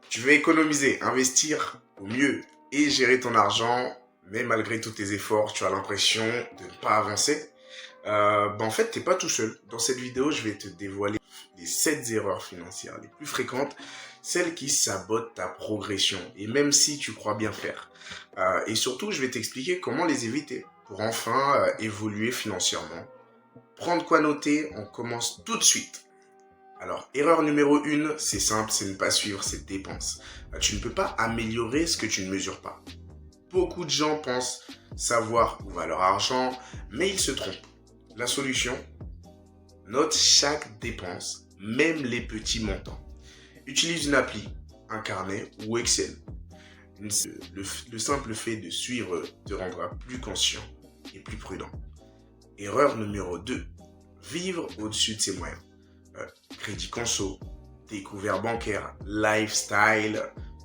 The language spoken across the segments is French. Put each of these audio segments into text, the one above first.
Tu veux économiser, investir au mieux et gérer ton argent, mais malgré tous tes efforts, tu as l'impression de ne pas avancer. En fait, tu n'es pas tout seul. Dans cette vidéo, je vais te dévoiler les 7 erreurs financières les plus fréquentes, celles qui sabotent ta progression, et même si tu crois bien faire. Et surtout, je vais t'expliquer comment les éviter pour enfin évoluer financièrement. Prendre quoi noter, on commence tout de suite. Alors, erreur numéro 1, c'est simple, c'est ne pas suivre ses dépenses. Tu ne peux pas améliorer ce que tu ne mesures pas. Beaucoup de gens pensent savoir où va leur argent, mais ils se trompent. La solution, note chaque dépense, même les petits montants. Utilise une appli, un carnet ou Excel. Le simple fait de suivre te rendra plus conscient et plus prudent. Erreur numéro 2, vivre au-dessus de ses moyens. Crédit conso, découvert bancaire, lifestyle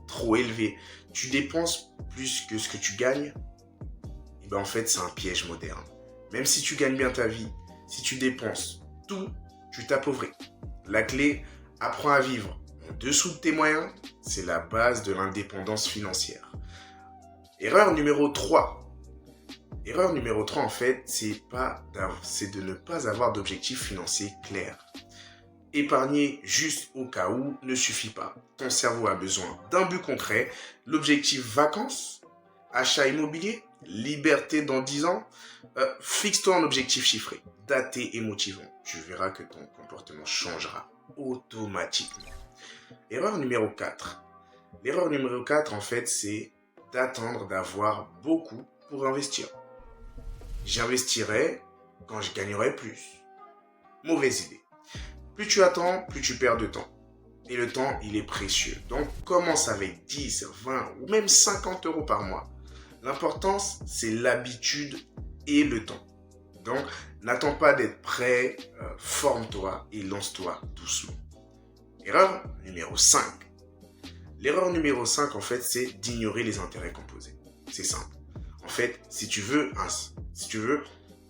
trop élevé. Tu dépenses plus que ce que tu gagnes. Et en fait, c'est un piège moderne. Même si tu gagnes bien ta vie, si tu dépenses tout, tu t'appauvris. La clé, apprends à vivre en dessous de tes moyens. C'est la base de l'indépendance financière. Erreur numéro 3. Erreur numéro 3, en fait, c'est de ne pas avoir d'objectif financier clair. Épargner juste au cas où ne suffit pas. Ton cerveau a besoin d'un but concret. L'objectif vacances, achat immobilier, liberté dans 10 ans. Fixe-toi un objectif chiffré, daté et motivant. Tu verras que ton comportement changera automatiquement. Erreur numéro 4. L'erreur numéro 4, en fait, c'est d'attendre d'avoir beaucoup pour investir. J'investirai quand je gagnerai plus. Mauvaise idée. Plus tu attends, plus tu perds de temps. Et le temps, il est précieux. Donc, commence avec 10, 20 ou même 50 euros par mois. L'importance, c'est l'habitude et le temps. Donc, n'attends pas d'être prêt, forme-toi et lance-toi doucement. Erreur numéro 5. L'erreur numéro 5, en fait, c'est d'ignorer les intérêts composés. C'est simple. En fait, si tu veux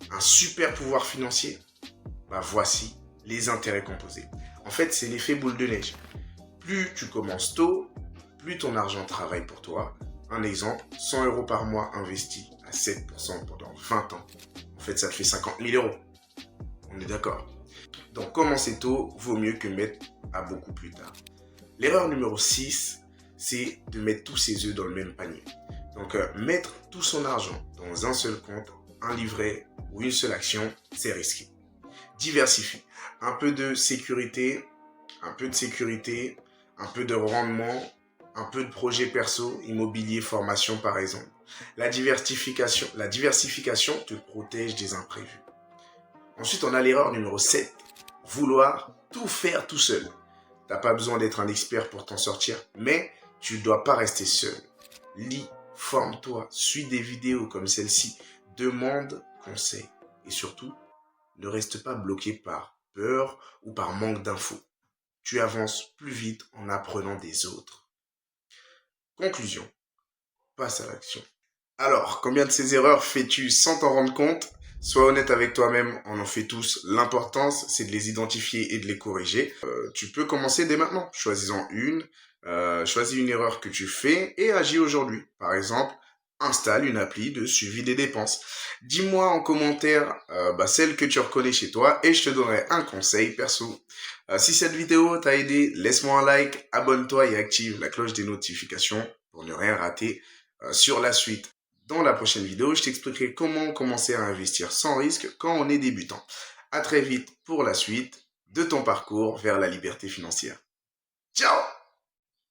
un super pouvoir financier, voici les intérêts composés. En fait, c'est l'effet boule de neige. Plus tu commences tôt, plus ton argent travaille pour toi. Un exemple, 100 euros par mois investis à 7% pendant 20 ans. En fait, ça te fait 50 000 euros. On est d'accord. Donc, commencer tôt vaut mieux que mettre à beaucoup plus tard. L'erreur numéro 6, c'est de mettre tous ses œufs dans le même panier. Donc, mettre tout son argent dans un seul compte, un livret ou une seule action, c'est risqué. Diversifie. Un peu de sécurité, un peu de rendement, un peu de projet perso, immobilier, formation par exemple. La diversification te protège des imprévus. Ensuite, on a l'erreur numéro 7. Vouloir tout faire tout seul. T'as pas besoin d'être un expert pour t'en sortir, mais tu ne dois pas rester seul. Lis, forme-toi, suis des vidéos comme celle-ci, demande conseil et surtout, ne reste pas bloqué par peur ou par manque d'infos. Tu avances plus vite en apprenant des autres. Conclusion, passe à l'action. Alors, combien de ces erreurs fais-tu sans t'en rendre compte? Sois honnête avec toi-même, on en fait tous. L'importance, c'est de les identifier et de les corriger. Tu peux commencer dès maintenant. Choisis-en une. Choisis une erreur que tu fais et agis aujourd'hui. Par exemple, installe une appli de suivi des dépenses. Dis-moi en commentaire celle que tu reconnais chez toi et je te donnerai un conseil perso. Si cette vidéo t'a aidé, laisse-moi un like, abonne-toi et active la cloche des notifications pour ne rien rater sur la suite. Dans la prochaine vidéo, je t'expliquerai comment commencer à investir sans risque quand on est débutant. À très vite pour la suite de ton parcours vers la liberté financière. Ciao!